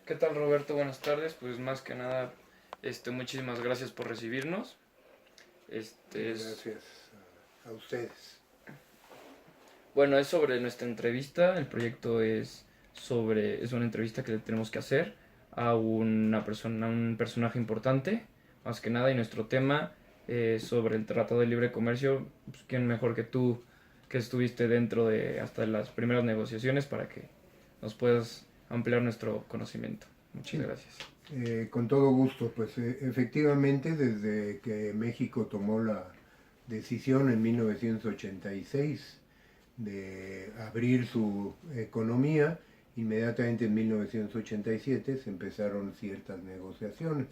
¿Qué tal, Roberto? Buenas tardes. Pues más que nada, muchísimas gracias por recibirnos. Es Gracias a ustedes. bueno, es sobre nuestra entrevista. El proyecto es una entrevista que le tenemos que hacer a una persona, a un personaje importante, más que nada, y nuestro tema es sobre el Tratado de Libre Comercio. Pues, quién mejor que tú, que estuviste dentro de hasta las primeras negociaciones, para que nos puedas ampliar nuestro conocimiento. Muchas Sí, gracias. con todo gusto, pues efectivamente desde que México tomó la decisión en 1986 de abrir su economía, inmediatamente en 1987 se empezaron ciertas negociaciones.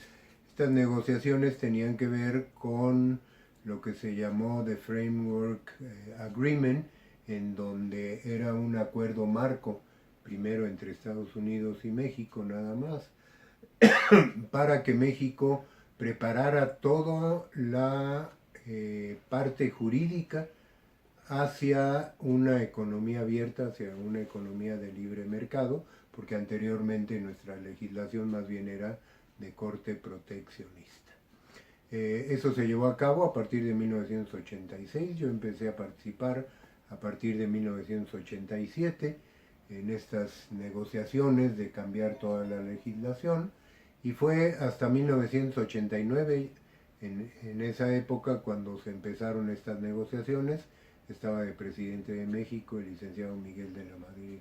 Estas negociaciones tenían que ver con lo que se llamó The Framework Agreement, en donde era un acuerdo marco, primero entre Estados Unidos y México nada más, para que México preparara toda la parte jurídica hacia una economía abierta, hacia una economía de libre mercado, porque anteriormente nuestra legislación más bien era de corte proteccionista. Eso se llevó a cabo a partir de 1986, yo empecé a participar a partir de 1987 en estas negociaciones de cambiar toda la legislación y fue hasta 1989, en esa época cuando se empezaron estas negociaciones, estaba de presidente de México el licenciado Miguel de la Madrid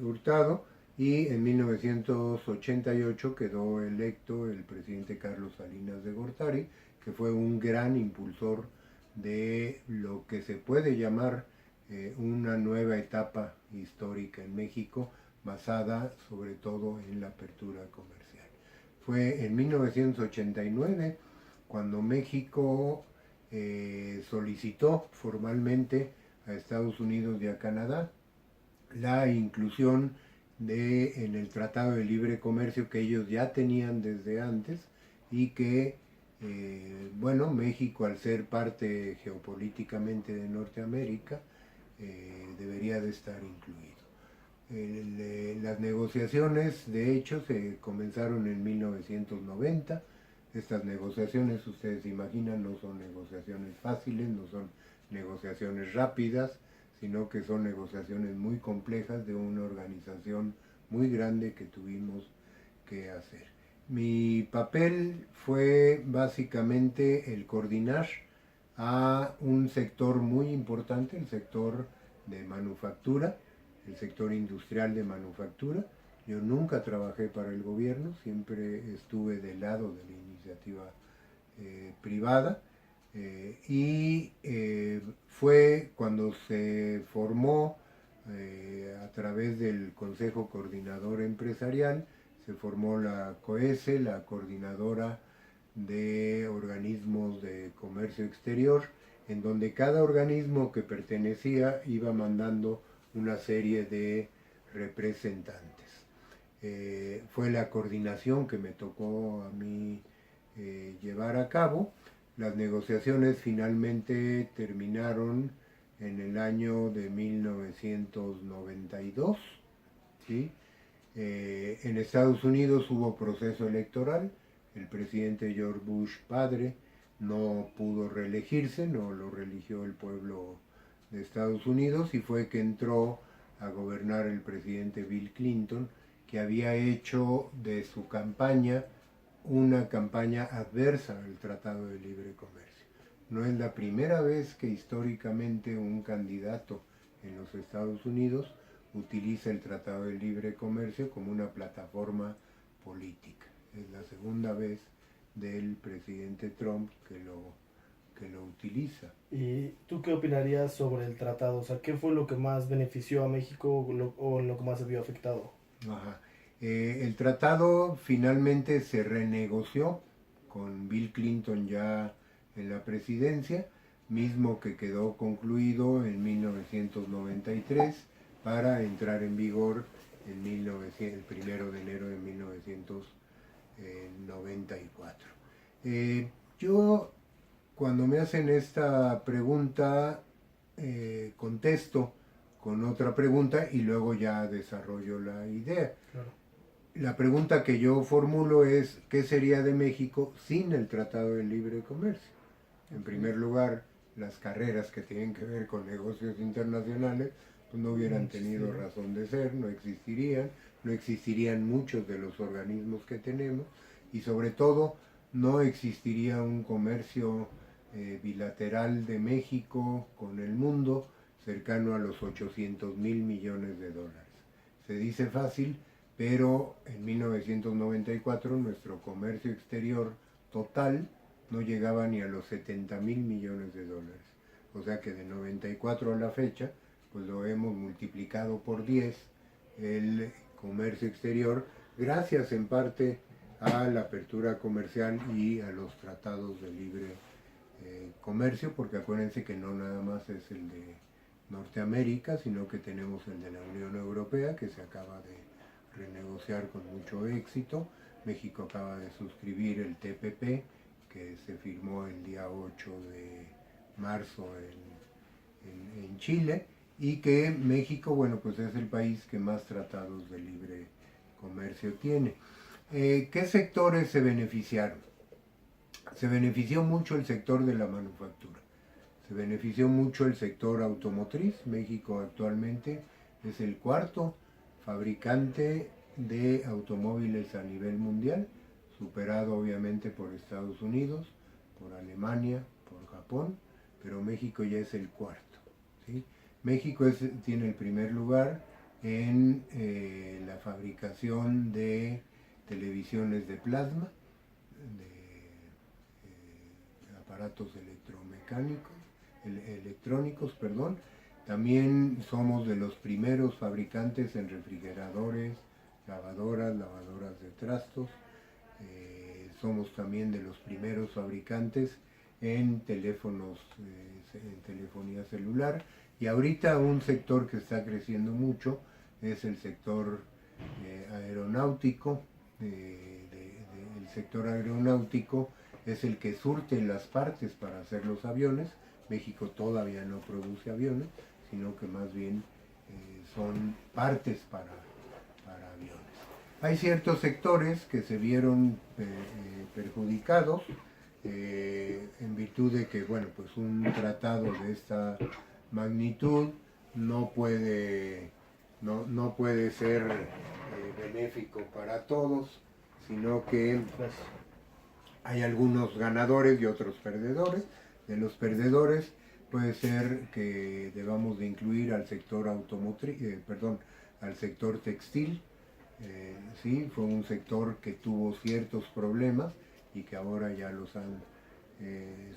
Hurtado, y en 1988 quedó electo el presidente Carlos Salinas de Gortari, que fue un gran impulsor de lo que se puede llamar una nueva etapa histórica en México, basada sobre todo en la apertura comercial. Fue en 1989 cuando México solicitó formalmente a Estados Unidos y a Canadá la inclusión en el Tratado de Libre Comercio que ellos ya tenían desde antes y que, bueno, México, al ser parte geopolíticamente de Norteamérica, debería de estar incluido. Las negociaciones, de hecho, se comenzaron en 1990. Estas negociaciones, ustedes imaginan, no son negociaciones fáciles, no son negociaciones rápidas, sino que son negociaciones muy complejas de una organización muy grande que tuvimos que hacer. Mi papel fue básicamente el coordinar a un sector muy importante, el sector de manufactura, el sector industrial de manufactura. Yo nunca trabajé para el gobierno, siempre estuve del lado de la iniciativa privada, y fue cuando se formó a través del Consejo Coordinador Empresarial, se formó la COESE, la Coordinadora de Organismos de Comercio Exterior, en donde cada organismo que pertenecía iba mandando una serie de representantes. Fue la coordinación que me tocó a mí llevar a cabo. Las negociaciones finalmente terminaron en el año de 1992, ¿sí? En Estados Unidos hubo proceso electoral, el presidente George Bush padre no pudo reelegirse, no lo religió el pueblo de Estados Unidos y fue que entró a gobernar el presidente Bill Clinton, que había hecho de su campaña una campaña adversa al Tratado de Libre Comercio. No es la primera vez que históricamente un candidato en los Estados Unidos utiliza el Tratado de Libre Comercio como una plataforma política. Es la segunda vez del presidente Trump que lo utiliza. ¿Y tú qué opinarías sobre el tratado? O sea, ¿qué fue lo que más benefició a México o en lo que más se vio afectado? Ajá. El tratado finalmente se renegoció con Bill Clinton ya en la presidencia, mismo que quedó concluido en 1993 para entrar en vigor el 1 de enero de 1994. Yo, cuando me hacen esta pregunta, contesto con otra pregunta y luego ya desarrollo la idea. Claro. la pregunta que yo formulo es, ¿qué sería de México sin el Tratado de Libre Comercio? En primer lugar, las carreras que tienen que ver con negocios internacionales pues no hubieran tenido razón de ser, no existirían, no existirían muchos de los organismos que tenemos y sobre todo no existiría un comercio bilateral de México con el mundo cercano a los 800,000 millones de dólares. Se dice fácil, pero en 1994 nuestro comercio exterior total no llegaba ni a los 70,000 millones de dólares. O sea que de 94 a la fecha, pues lo hemos multiplicado por 10 el comercio exterior, gracias en parte a la apertura comercial y a los tratados de libre comercio, porque acuérdense que no nada más es el de Norteamérica, sino que tenemos el de la Unión Europea, que se acaba de renegociar con mucho éxito. México acaba de suscribir el TPP, que se firmó el día 8 de marzo en Chile, y que México, bueno, pues es el país que más tratados de libre comercio tiene. ¿Qué sectores se beneficiaron? Se benefició mucho el sector de la manufactura, se benefició mucho el sector automotriz. México actualmente es el cuarto fabricante de automóviles a nivel mundial, superado obviamente por Estados Unidos, por Alemania, por Japón, pero México ya es el cuarto, ¿sí? México tiene el primer lugar en la fabricación de televisiones de plasma, de aparatos electrónicos, perdón. También somos de los primeros fabricantes en refrigeradores, lavadoras de trastos. Somos también de los primeros fabricantes en teléfonos, en telefonía celular. Y ahorita un sector que está creciendo mucho es el sector aeronáutico. El sector aeronáutico es el que surte las partes para hacer los aviones. México todavía no produce aviones, sino que más bien son partes para aviones. Hay ciertos sectores que se vieron perjudicados en virtud de que, bueno, pues un tratado de esta magnitud no puede ser benéfico para todos, sino que hay algunos ganadores y otros perdedores. De los perdedores puede ser que debamos de incluir al sector al sector textil. Sí, fue un sector que tuvo ciertos problemas y que ahora ya los han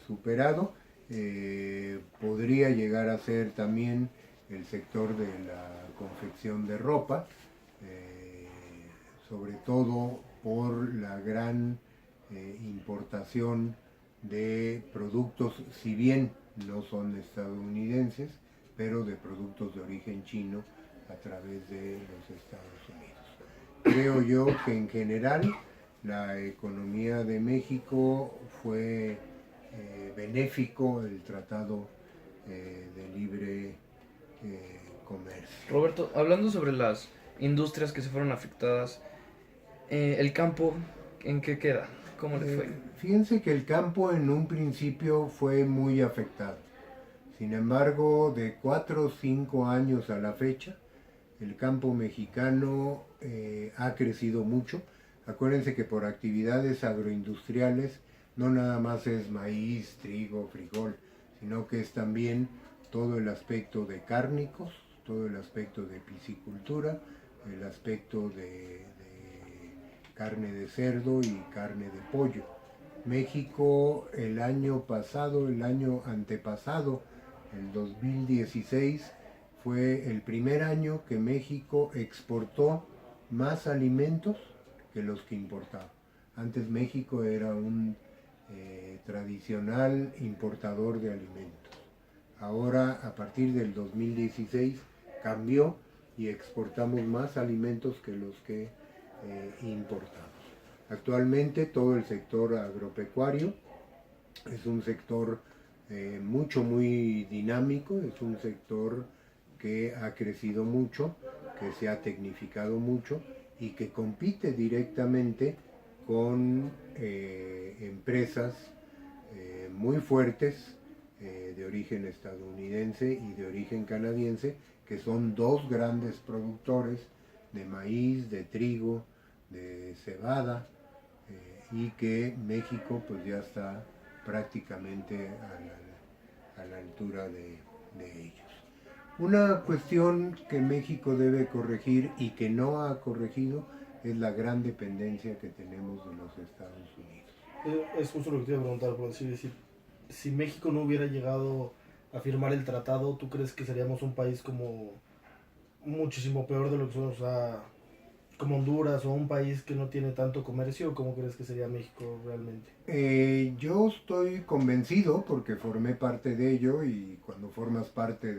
superado. Podría llegar a ser también el sector de la confección de ropa, sobre todo por la gran importación de productos, si bien no son estadounidenses, pero de productos de origen chino a través de los Estados Unidos. Creo yo que en general la economía de México fue benéfico el Tratado de Libre Comercio. Roberto, hablando sobre las industrias que se fueron afectadas, el campo, ¿en qué queda? ¿Cómo le fue? Fíjense que el campo en un principio fue muy afectado. Sin embargo, de 4 o 5 años a la fecha, el campo mexicano ha crecido mucho. Acuérdense que por actividades agroindustriales no nada más es maíz, trigo, frijol, sino que es también todo el aspecto de cárnicos, todo el aspecto de piscicultura, el aspecto de carne de cerdo y carne de pollo. México el año pasado, el año antepasado, el 2016, fue el primer año que México exportó más alimentos que los que importaba. Antes México era un tradicional importador de alimentos. Ahora, a partir del 2016, cambió y exportamos más alimentos que los que importamos. Actualmente todo el sector agropecuario es un sector muy dinámico, es un sector que ha crecido mucho, que se ha tecnificado mucho y que compite directamente con empresas muy fuertes de origen estadounidense y de origen canadiense, que son dos grandes productores de maíz, de trigo, de cebada, y que México pues ya está prácticamente a la altura de ellos. Una cuestión que México debe corregir y que no ha corregido es la gran dependencia que tenemos de los Estados Unidos. Es justo lo que te iba a preguntar, por decir, si México no hubiera llegado a firmar el tratado, ¿tú crees que seríamos un país como muchísimo peor de lo que somos, o sea, como Honduras o un país que no tiene tanto comercio? ¿Cómo crees que sería México realmente? Yo estoy convencido porque formé parte de ello, y cuando formas parte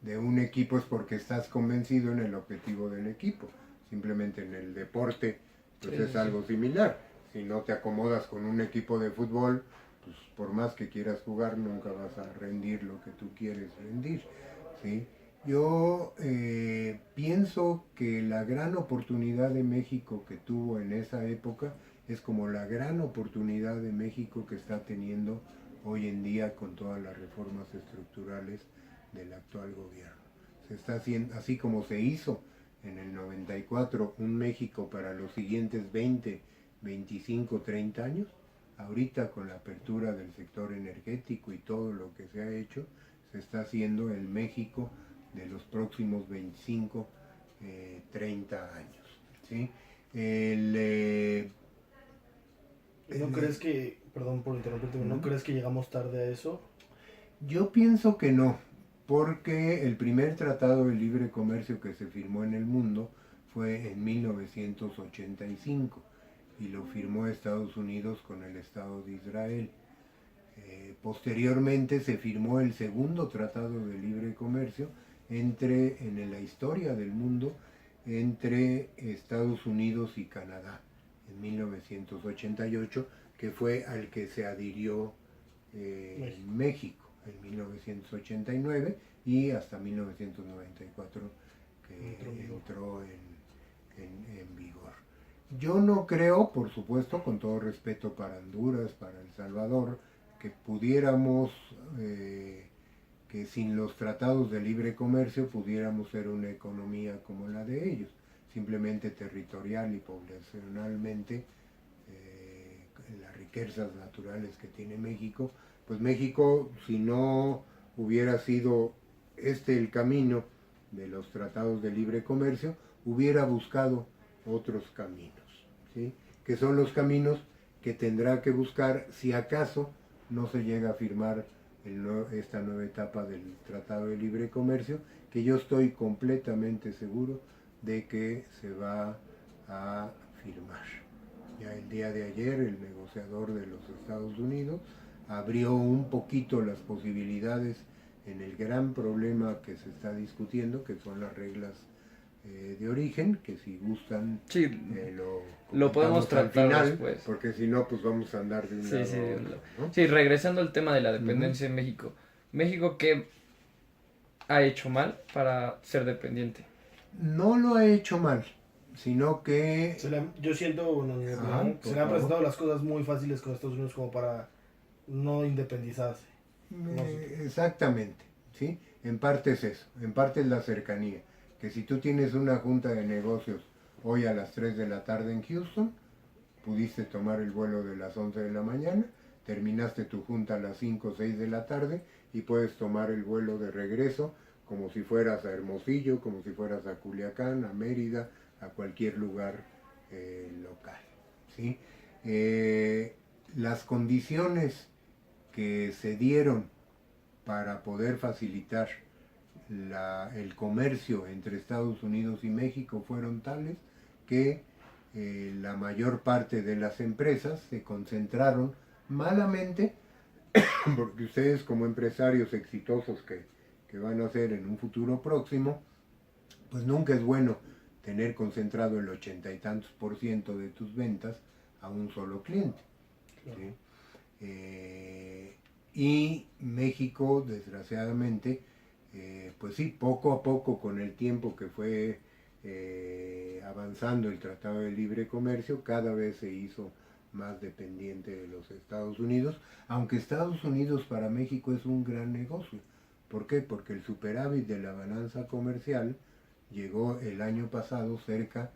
de un equipo es porque estás convencido en el objetivo del equipo. Simplemente en el deporte pues Sí, es sí, algo similar. Si no te acomodas con un equipo de fútbol, pues por más que quieras jugar nunca vas a rendir lo que tú quieres rendir, ¿sí? Yo pienso que la gran oportunidad de México que tuvo en esa época es como la gran oportunidad de México que está teniendo hoy en día con todas las reformas estructurales del actual gobierno. Se está haciendo, así como se hizo en el 94, un México para los siguientes 20, 25, 30 años. Ahorita con la apertura del sector energético y todo lo que se ha hecho, se está haciendo el México de los próximos 25, 30 años, ¿sí? ¿No crees que, perdón por interrumpirte, ¿no crees que llegamos tarde a eso? Yo pienso que no, porque el primer tratado de libre comercio que se firmó en el mundo fue en 1985 y lo firmó Estados Unidos con el Estado de Israel. Posteriormente se firmó el segundo tratado de libre comercio en la historia del mundo entre Estados Unidos y Canadá en 1988, que fue al que se adhirió México en 1989 y hasta 1994 que entró en vigor. Yo no creo, por supuesto, con todo respeto para Honduras, para El Salvador, que pudiéramos, que sin los tratados de libre comercio pudiéramos ser una economía como la de ellos, simplemente territorial y poblacionalmente, las riquezas naturales que tiene México. Pues México, si no hubiera sido el camino de los tratados de libre comercio, hubiera buscado otros caminos, ¿sí? Que son los caminos que tendrá que buscar si acaso no se llega a firmar esta nueva etapa del Tratado de Libre Comercio, que yo estoy completamente seguro de que se va a firmar. Ya el día de ayer el negociador de los Estados Unidos abrió un poquito las posibilidades en el gran problema que se está discutiendo, que son las reglas de origen, que si gustan sí, lo podemos tratar final, después. porque si no pues vamos a andar de un lado Sí, a otro, ¿no? sí, regresando al tema de la dependencia de México. ¿México qué ha hecho mal para ser dependiente? No lo ha hecho mal, sino que... Yo siento, bueno, en mi opinión, se le han presentado las cosas muy fáciles con Estados Unidos como para no independizarse. No sé. Exactamente, ¿sí? En parte es eso, en parte es la cercanía. Que si tú tienes una junta de negocios hoy a las 3 de la tarde en Houston, pudiste tomar el vuelo de las 11 de la mañana, terminaste tu junta a las 5 o 6 de la tarde y puedes tomar el vuelo de regreso como si fueras a Hermosillo, como si fueras a Culiacán, a Mérida, a cualquier lugar local, ¿sí? Las condiciones que se dieron para poder facilitar el comercio entre Estados Unidos y México fueron tales que la mayor parte de las empresas se concentraron malamente, porque ustedes como empresarios exitosos que van a ser en un futuro próximo, pues nunca es bueno tener concentrado el 80 y tantos por ciento de tus ventas a un solo cliente, ¿sí? Y México, desgraciadamente, pues sí, poco a poco con el tiempo que fue avanzando el Tratado de Libre Comercio, cada vez se hizo más dependiente de los Estados Unidos, aunque Estados Unidos para México es un gran negocio. ¿Por qué? Porque el superávit de la balanza comercial llegó el año pasado cerca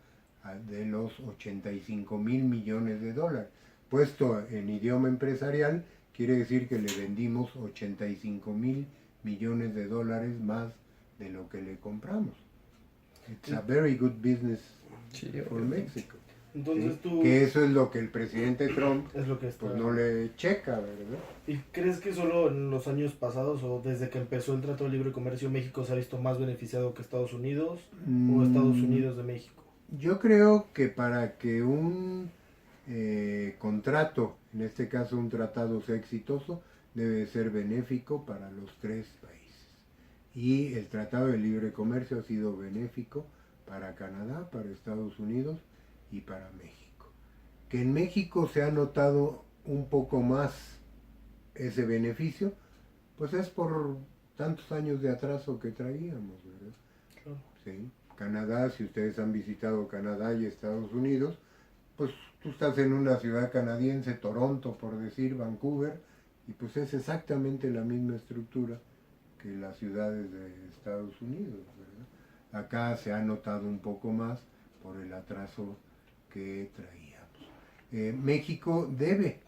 de los 85,000 millones de dólares. Puesto en idioma empresarial, quiere decir que le vendimos 85,000 millones de dólares más de lo que le compramos. It's a very good business for Mexico. Entonces ¿sí? tú... Que eso es lo que el presidente Trump es lo que está... pues no le checa, ¿verdad? ¿Y crees que solo en los años pasados o desde que empezó el Tratado de Libre Comercio México se ha visto más beneficiado que Estados Unidos o Estados Unidos de México? Yo creo que para que un contrato, en este caso un tratado, sea exitoso, debe ser benéfico para los tres países. Y el Tratado de Libre Comercio ha sido benéfico para Canadá, para Estados Unidos y para México. Que en México se ha notado un poco más ese beneficio, pues es por tantos años de atraso que traíamos, ¿verdad? Claro. Sí. Canadá, si ustedes han visitado Canadá y Estados Unidos, pues tú estás en una ciudad canadiense, Toronto por decir, Vancouver, y pues es exactamente la misma estructura que las ciudades de Estados Unidos, ¿verdad? Acá se ha notado un poco más por el atraso que traíamos. México debe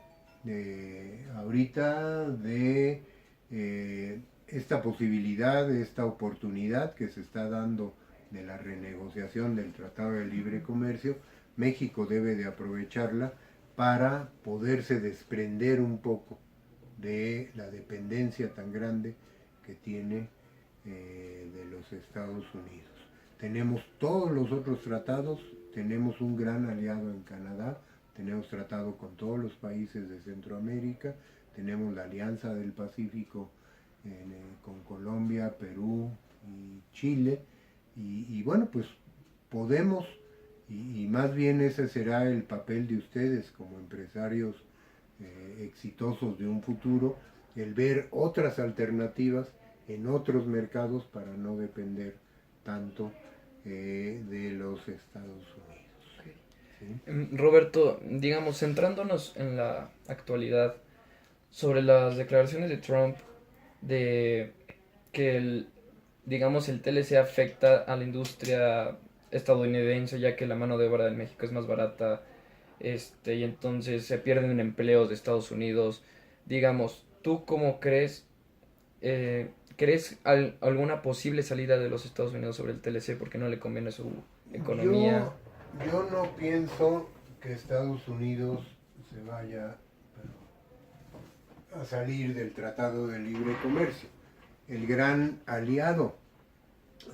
ahorita de esta posibilidad, de esta oportunidad que se está dando de la renegociación del Tratado de Libre Comercio. México debe de aprovecharla para poderse desprender un poco de la dependencia tan grande que tiene de los Estados Unidos. Tenemos todos los otros tratados, tenemos un gran aliado en Canadá, tenemos tratado con todos los países de Centroamérica, tenemos la Alianza del Pacífico con Colombia, Perú y Chile, y bueno, pues podemos, y más bien ese será el papel de ustedes como empresarios exitosos de un futuro, el ver otras alternativas en otros mercados para no depender tanto de los Estados Unidos. Okay. ¿Sí? Roberto, digamos, centrándonos en la actualidad, sobre las declaraciones de Trump de que digamos, el TLC afecta a la industria estadounidense, ya que la mano de obra de México es más barata, y entonces se pierden empleos de Estados Unidos. Digamos, ¿tú cómo crees? ¿Crees alguna posible salida de los Estados Unidos sobre el TLC porque no le conviene su economía? Yo no pienso que Estados Unidos se vaya a salir del Tratado de Libre Comercio. El gran aliado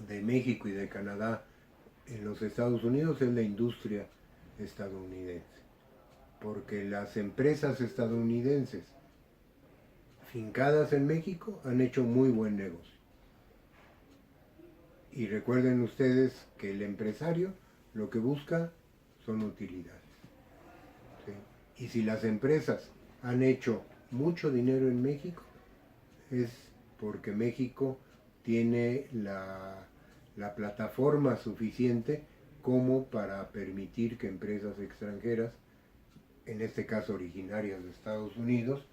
de México y de Canadá en los Estados Unidos es la industria estadounidense, porque las empresas estadounidenses fincadas en México han hecho muy buen negocio. Y recuerden ustedes que el empresario lo que busca son utilidades. ¿Sí? Y si las empresas han hecho mucho dinero en México, es porque México tiene la plataforma suficiente como para permitir que empresas extranjeras, en este caso originarias de Estados Unidos,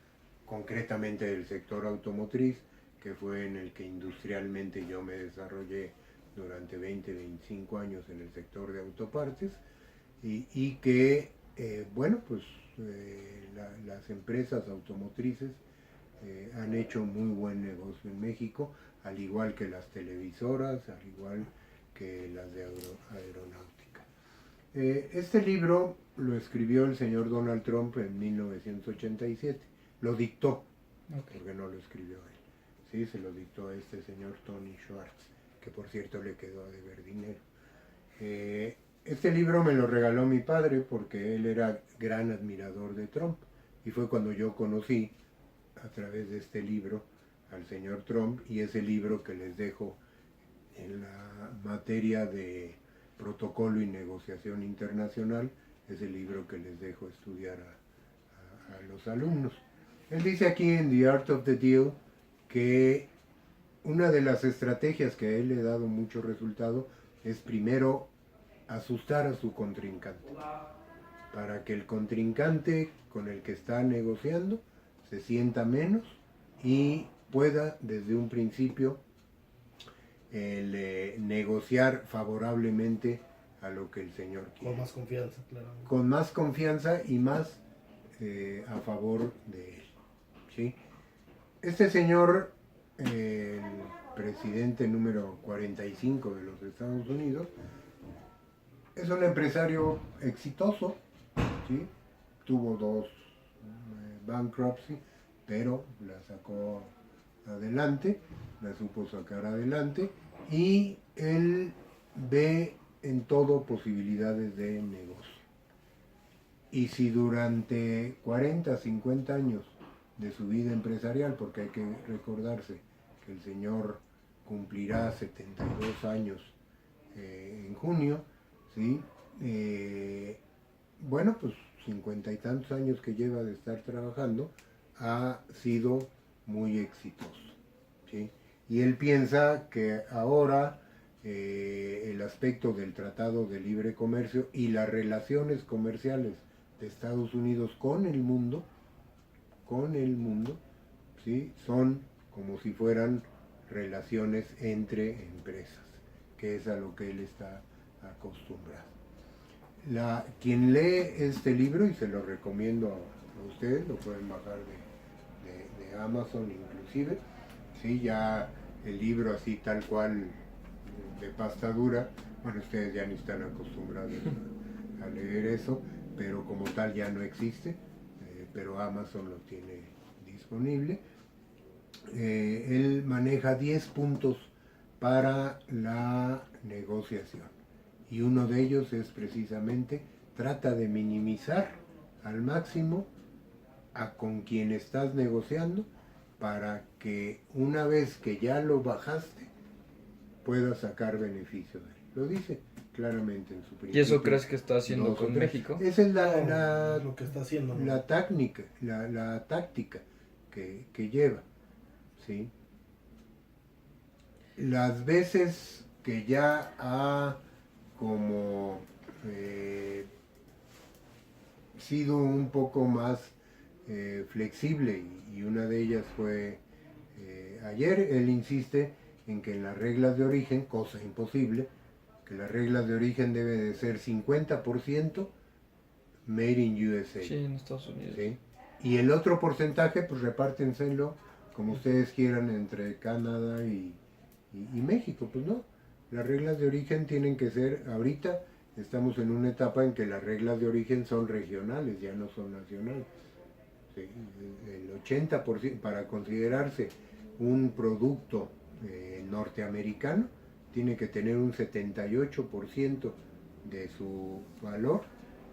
concretamente del sector automotriz, que fue en el que industrialmente yo me desarrollé durante 20-25 años en el sector de autopartes, y que, bueno, pues las empresas automotrices han hecho muy buen negocio en México, al igual que las televisoras, al igual que las de aeronáutica. Este libro lo escribió el señor Donald Trump en 1987, lo dictó, Okay. porque no lo escribió él, ¿sí? Se lo dictó a este señor Tony Schwartz, que por cierto le quedó a deber dinero. Este libro me lo regaló mi padre porque él era gran admirador de Trump, y fue cuando yo conocí a través de este libro al señor Trump, y ese libro que les dejo en la materia de protocolo y negociación internacional es el libro que les dejo estudiar a los alumnos. Él dice aquí en The Art of the Deal que una de las estrategias que a él le ha dado mucho resultado es primero asustar a su contrincante, para que el contrincante con el que está negociando se sienta menos y pueda desde un principio negociar favorablemente a lo que el señor quiere. Con más confianza, claro. Con más confianza y más a favor de él. ¿Sí? Este señor, el presidente número 45 de los Estados Unidos, es un empresario exitoso, ¿sí? Tuvo 2 bankruptcy, pero la sacó adelante, la supo sacar adelante, y él ve en todo posibilidades de negocio. Y si durante 40, 50 años de su vida empresarial, porque hay que recordarse que el señor cumplirá 72 años en junio, ¿sí? Bueno, pues 50 y tantos años que lleva de estar trabajando, ha sido muy exitoso, ¿sí? Y él piensa que ahora el aspecto del Tratado de Libre Comercio y las relaciones comerciales de Estados Unidos con el mundo, ¿sí? Son como si fueran relaciones entre empresas, que es a lo que él está acostumbrado. Quien lee este libro, y se lo recomiendo a ustedes, lo pueden bajar de Amazon inclusive, ¿sí? Ya el libro así tal cual de pasta dura, bueno, ustedes ya ni están acostumbrados a leer eso, pero como tal ya no existe, pero Amazon lo tiene disponible. Él maneja 10 puntos para la negociación, y uno de ellos es precisamente trata de minimizar al máximo con quien estás negociando, para que una vez que ya lo bajaste puedas sacar beneficio de él. Lo dice claramente en su principio. ¿Y eso crees que está haciendo con México? Esa es lo que está haciendo, ¿no? la táctica, la táctica que lleva, ¿sí? Las veces que ya ha como sido un poco más flexible, y una de ellas fue ayer, él insiste en que en las reglas de origen, cosa imposible, que las reglas de origen debe de ser 50% made in USA. Sí, en Estados Unidos. ¿Sí? Y el otro porcentaje, pues repártenselo como ustedes quieran entre Canadá y México. Pues no, las reglas de origen tienen que ser, ahorita estamos en una etapa en que las reglas de origen son regionales, ya no son nacionales. Sí, el 80%, para considerarse un producto norteamericano, tiene que tener un 78% de su valor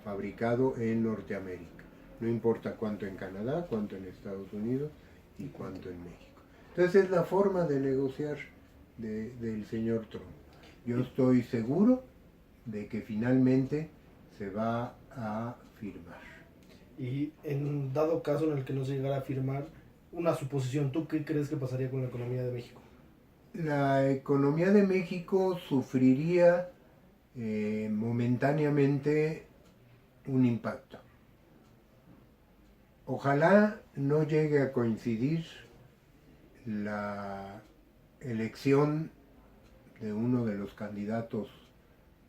fabricado en Norteamérica. No importa cuánto en Canadá, cuánto en Estados Unidos y cuánto en México. Entonces es la forma de negociar del señor Trump. Yo estoy seguro de que finalmente se va a firmar. Y en dado caso en el que no se llegara a firmar, una suposición, ¿tú qué crees que pasaría con la economía de México? La economía de México sufriría momentáneamente un impacto. Ojalá no llegue a coincidir la elección de uno de los candidatos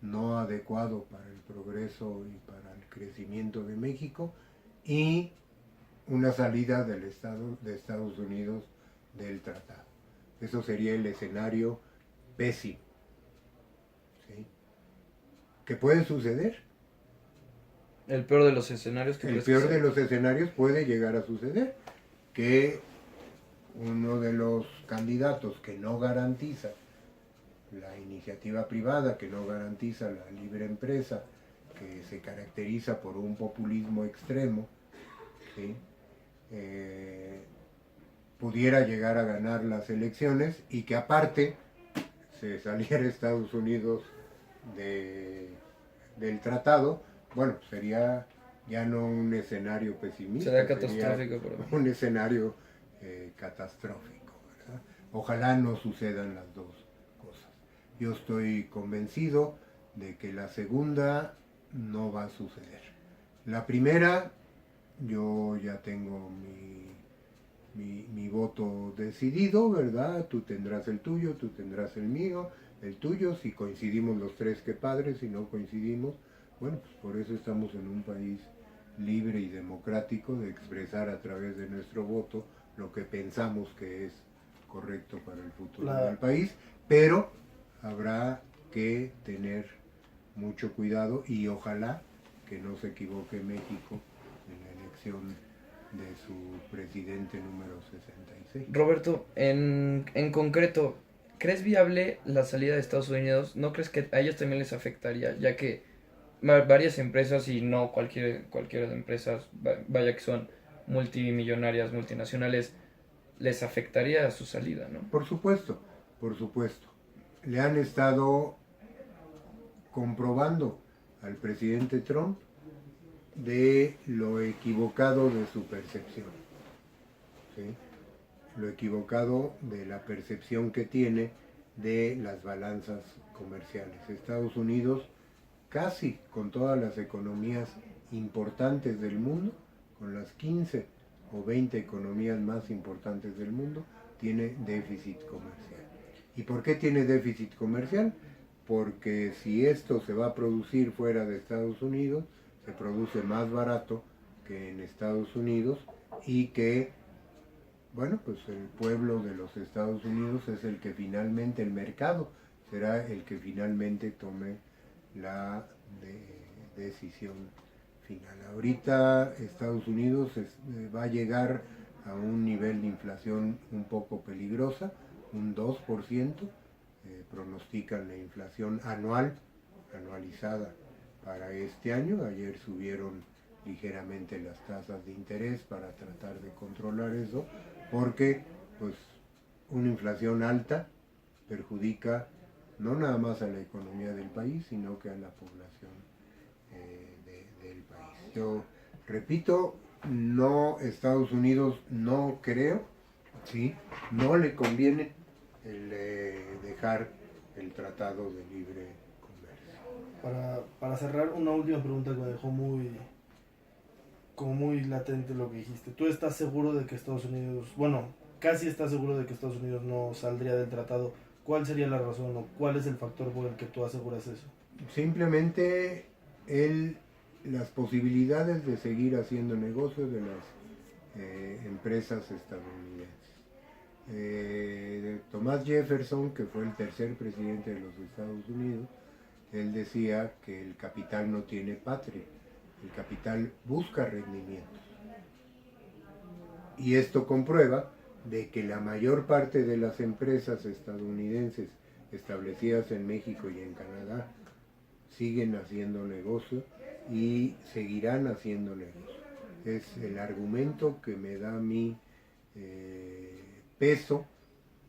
no adecuado para el progreso y para el crecimiento de México y una salida de Estados Unidos del tratado. Eso sería el escenario pésimo, ¿sí? ¿Qué puede suceder? El peor de los escenarios. El peor de los escenarios puede llegar a suceder, que uno de los candidatos que no garantiza la iniciativa privada, que no garantiza la libre empresa, que se caracteriza por un populismo extremo, ¿sí? Pudiera llegar a ganar las elecciones, y que aparte se saliera Estados Unidos del tratado. Bueno, sería ya no un escenario pesimista, sería catastrófico, sería un escenario catastrófico, ¿verdad? Ojalá no sucedan las dos cosas. Yo estoy convencido de que la segunda no va a suceder. La primera, yo ya tengo mi voto decidido, ¿verdad? Tú tendrás el tuyo, tú tendrás el mío, el tuyo, si coincidimos los tres, qué padre, si no coincidimos, bueno, pues por eso estamos en un país libre y democrático de expresar a través de nuestro voto lo que pensamos que es correcto para el futuro del país, pero habrá que tener mucho cuidado y ojalá que no se equivoque México en la elección de su presidente número 66. Roberto, en concreto, ¿crees viable la salida de Estados Unidos? ¿No crees que a ellos también les afectaría? Ya que varias empresas, y no cualquiera de empresas, vaya que son multimillonarias, multinacionales, les afectaría a su salida, ¿no? Por supuesto, por supuesto. Le han estado comprobando al presidente Trump de lo equivocado de su percepción, ¿sí? Lo equivocado de la percepción que tiene de las balanzas comerciales. Estados Unidos, casi con todas las economías importantes del mundo, con las 15 o 20 economías más importantes del mundo, tiene déficit comercial. ¿Y por qué tiene déficit comercial? Porque si esto se va a producir fuera de Estados Unidos, se produce más barato que en Estados Unidos y que, bueno, pues el pueblo de los Estados Unidos es el que finalmente, el mercado será el que finalmente tome la decisión final. Ahorita Estados Unidos va a llegar a un nivel de inflación un poco peligrosa, un 2%, pronostican la inflación anualizada para este año. Ayer subieron ligeramente las tasas de interés para tratar de controlar eso, porque pues una inflación alta perjudica no nada más a la economía del país, sino que a la población del país. Yo repito, no, Estados Unidos no creo, ¿sí? No le conviene el dejar el Tratado de Libre Comercio. Para cerrar, una última pregunta que me dejó muy latente lo que dijiste. ¿Tú estás seguro de que Estados Unidos, bueno, casi estás seguro de que Estados Unidos no saldría del tratado? ¿Cuál sería la razón o cuál es el factor por el que tú aseguras eso? Simplemente las posibilidades de seguir haciendo negocios de las empresas estadounidenses. Thomas Jefferson, que fue el tercer presidente de los Estados Unidos, él decía que el capital no tiene patria, el capital busca rendimientos. Y esto comprueba de que la mayor parte de las empresas estadounidenses establecidas en México y en Canadá siguen haciendo negocio y seguirán haciendo negocio. Es el argumento que me da mi peso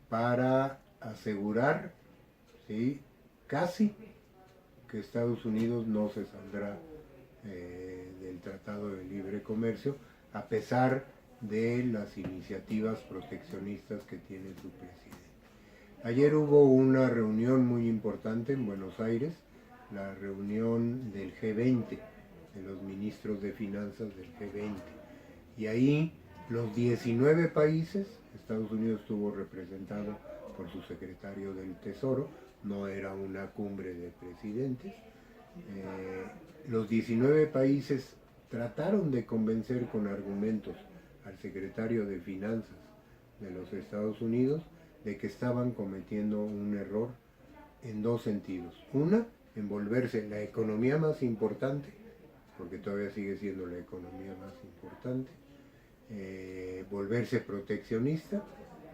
para asegurar, ¿sí?, casi que Estados Unidos no se saldrá del Tratado de Libre Comercio, a pesar de las iniciativas proteccionistas que tiene su presidente. Ayer hubo una reunión muy importante en Buenos Aires, la reunión del G20, de los ministros de finanzas del G20, y ahí los 19 países, Estados Unidos estuvo representado por su secretario del Tesoro, no era una cumbre de presidentes, los 19 países trataron de convencer con argumentos al secretario de Finanzas de los Estados Unidos de que estaban cometiendo un error en dos sentidos. Una, en volverse la economía más importante, porque todavía sigue siendo la economía más importante, volverse proteccionista,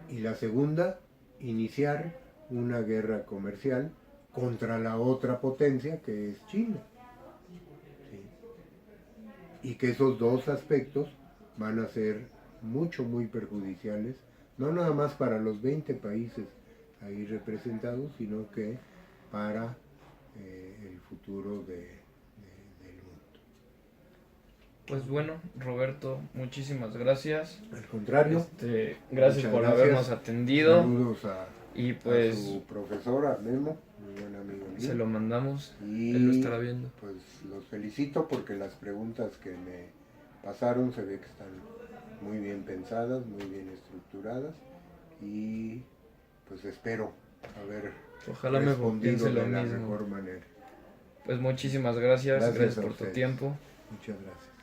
y la segunda, iniciar una guerra comercial contra la otra potencia que es China. ¿Sí? Y que esos dos aspectos van a ser muy perjudiciales, no nada más para los 20 países ahí representados, sino que para el futuro del mundo. Pues bueno, Roberto, muchísimas gracias. Al contrario, gracias por habernos atendido. Saludos y pues a su profesor, a Memo, muy buen amigo mío. ¿sí? Se lo mandamos, Y él lo estará viendo. pues los felicito porque las preguntas que me pasaron se ve que están muy bien pensadas, muy bien estructuradas y pues espero haber Ojalá me respondido piense lo de la mismo. mejor manera. Pues muchísimas gracias, Gracias gracias a por tu ustedes. tiempo. Muchas gracias.